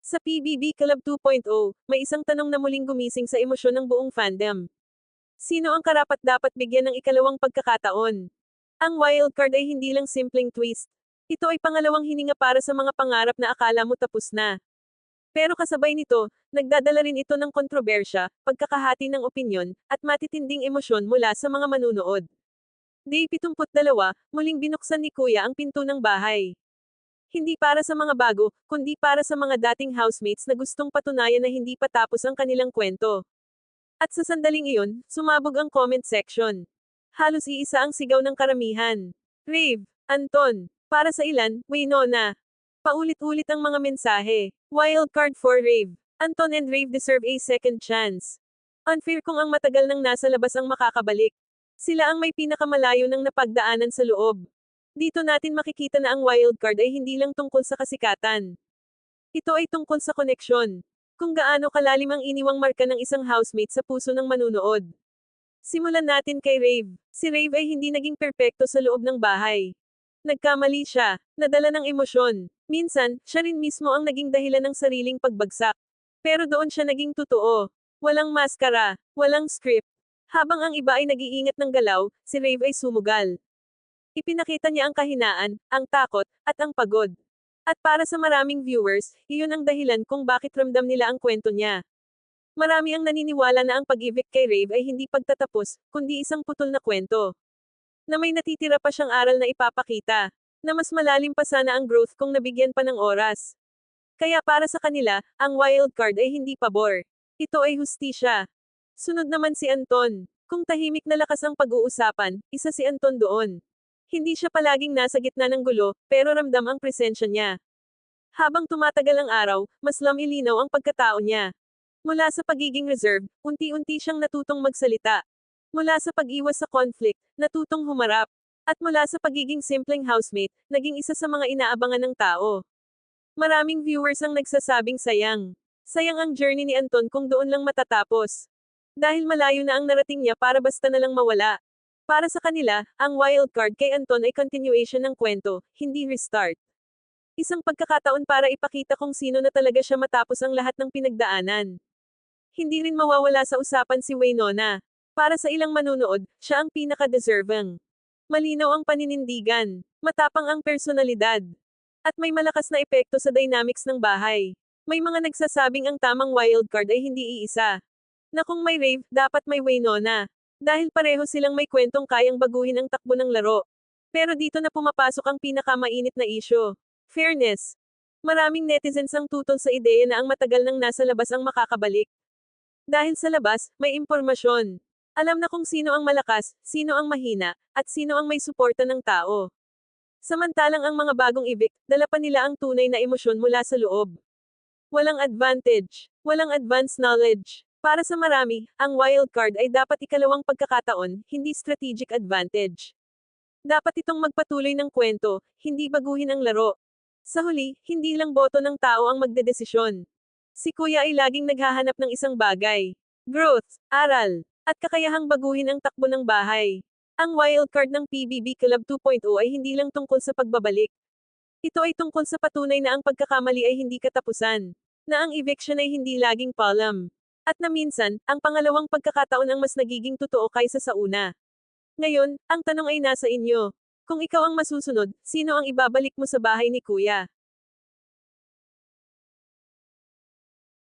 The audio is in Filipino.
Sa PBB Club 2.0, may isang tanong na muling gumising sa emosyon ng buong fandom. Sino ang karapat-dapat bigyan ng ikalawang pagkakataon? Ang wildcard ay hindi lang simpleng twist. Ito ay pangalawang hininga para sa mga pangarap na akala mo tapos na. Pero kasabay nito, nagdadala rin ito ng kontrobersya, pagkakahati ng opinyon, at matitinding emosyon mula sa mga manunood. Day 72, muling binuksan ni Kuya ang pinto ng bahay. Hindi para sa mga bago, kundi para sa mga dating housemates na gustong patunayan na hindi pa tapos ang kanilang kwento. At sa sandaling iyon, sumabog ang comment section. Halos iisa ang sigaw ng karamihan. Rave, Anton. Para sa ilan, Waynona. Paulit-ulit ang mga mensahe. Wild card for Rave. Anton and Rave deserve a second chance. Unfair kung ang matagal nang nasa labas ang makakabalik. Sila ang may pinakamalayo ng napagdaanan sa loob. Dito natin makikita na ang wildcard ay hindi lang tungkol sa kasikatan. Ito ay tungkol sa koneksyon. Kung gaano kalalim ang iniwang marka ng isang housemate sa puso ng manunood. Simulan natin kay Rave. Si Rave ay hindi naging perpekto sa loob ng bahay. Nagkamali siya, nadala ng emosyon. Minsan, siya rin mismo ang naging dahilan ng sariling pagbagsak. Pero doon siya naging totoo. Walang maskara, walang script. Habang ang iba ay nag-iingat ng galaw, si Rave ay sumugal. Ipinakita niya ang kahinaan, ang takot, at ang pagod. At para sa maraming viewers, iyon ang dahilan kung bakit ramdam nila ang kwento niya. Marami ang naniniwala na ang pag-ibig kay Rave ay hindi pagtatapos, kundi isang putol na kwento. Na may natitira pa siyang aral na ipapakita. Na mas malalim pa sana ang growth kung nabigyan pa ng oras. Kaya para sa kanila, ang wild card ay hindi pabor. Ito ay hustisya. Sunod naman si Anton. Kung tahimik na lakas ang pag-uusapan, isa si Anton doon. Hindi siya palaging nasa gitna ng gulo, pero ramdam ang presensya niya. Habang tumatagal ang araw, mas lumilinaw ang pagkatao niya. Mula sa pagiging reserved, unti-unti siyang natutong magsalita. Mula sa pag-iwas sa conflict, natutong humarap. At mula sa pagiging simpleng housemate, naging isa sa mga inaabangan ng tao. Maraming viewers ang nagsasabing sayang. Sayang ang journey ni Anton kung doon lang matatapos. Dahil malayo na ang narating niya para basta na lang mawala. Para sa kanila, ang wild card kay Anton ay continuation ng kwento, hindi restart. Isang pagkakataon para ipakita kung sino na talaga siya matapos ang lahat ng pinagdaanan. Hindi rin mawawala sa usapan si Waynona. Para sa ilang manunood, siya ang pinaka-deserving. Malinaw ang paninindigan. Matapang ang personalidad. At may malakas na epekto sa dynamics ng bahay. May mga nagsasabing ang tamang wild card ay hindi iisa. Na kung may Rave, dapat may Waynona. Dahil pareho silang may kwentong kayang baguhin ang takbo ng laro. Pero dito na pumapasok ang pinakamainit na isyu. Fairness. Maraming netizens ang tutol sa ideya na ang matagal nang nasa labas ang makakabalik. Dahil sa labas, may impormasyon. Alam na kung sino ang malakas, sino ang mahina, at sino ang may suporta ng tao. Samantalang ang mga bagong ibig, dala pa nila ang tunay na emosyon mula sa loob. Walang advantage. Walang advanced knowledge. Para sa marami, ang wild card ay dapat ikalawang pagkakataon, hindi strategic advantage. Dapat itong magpatuloy ng kwento, hindi baguhin ang laro. Sa huli, hindi lang boto ng tao ang magdedesisyon. Si Kuya ay laging naghahanap ng isang bagay. Growth, aral, at kakayahang baguhin ang takbo ng bahay. Ang wild card ng PBB Club 2.0 ay hindi lang tungkol sa pagbabalik. Ito ay tungkol sa patunay na ang pagkakamali ay hindi katapusan. Na ang eviction ay hindi laging palam. At na minsan, ang pangalawang pagkakataon ang mas nagiging totoo kaysa sa una. Ngayon, ang tanong ay nasa inyo. Kung ikaw ang masusunod, sino ang ibabalik mo sa bahay ni Kuya?